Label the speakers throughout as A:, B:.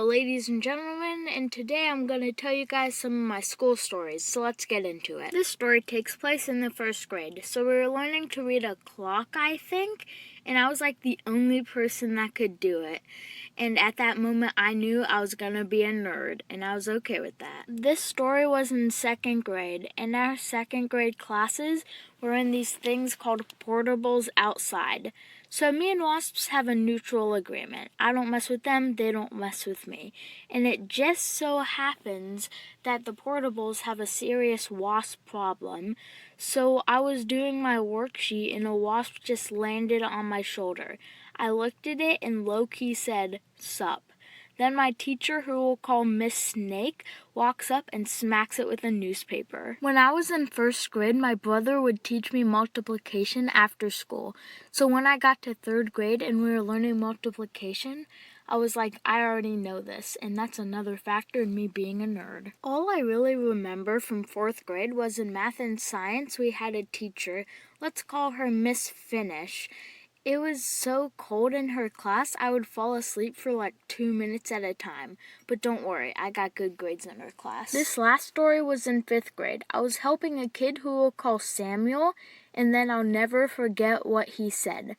A: ladies and gentlemen, and today I'm going to tell you guys some of my school stories, so let's get into it. This story takes place in the first grade, so we were learning to read a clock, I think, and I was like the only person that could do it. And at that moment, I knew I was going to be a nerd, and I was okay with that. This story was in second grade, and our second grade classes were in these things called portables outside. So me and wasps have a neutral agreement. I don't mess with them, they don't mess with me. And it just so happens that the portables have a serious wasp problem. So I was doing my worksheet and a wasp just landed on my shoulder. I looked at it and low-key said, "Sup." Then my teacher, who we'll call Miss Snake, walks up and smacks it with a newspaper. When I was in first grade, my brother would teach me multiplication after school. So when I got to third grade and we were learning multiplication, I was like, I already know this, and that's another factor in me being a nerd. All I really remember from fourth grade was in math and science we had a teacher, let's call her Miss Finish. It was so cold in her class, I would fall asleep for like 2 minutes at a time. But don't worry, I got good grades in her class. This last story was in 5th grade. I was helping a kid who we'll call Samuel, and then I'll never forget what he said.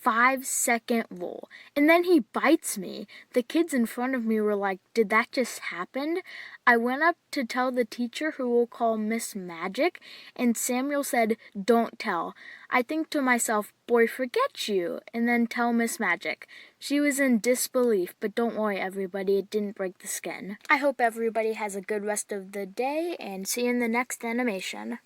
A: 5-second rule. And then he bites me. The kids in front of me were like, did that just happen? I went up to tell the teacher, who we'll call Miss Magic, and Samuel said, don't tell. I think to myself, boy, forget you, and then tell Miss Magic. She was in disbelief, but don't worry everybody, it didn't break the skin. I hope everybody has a good rest of the day, and see you in the next animation.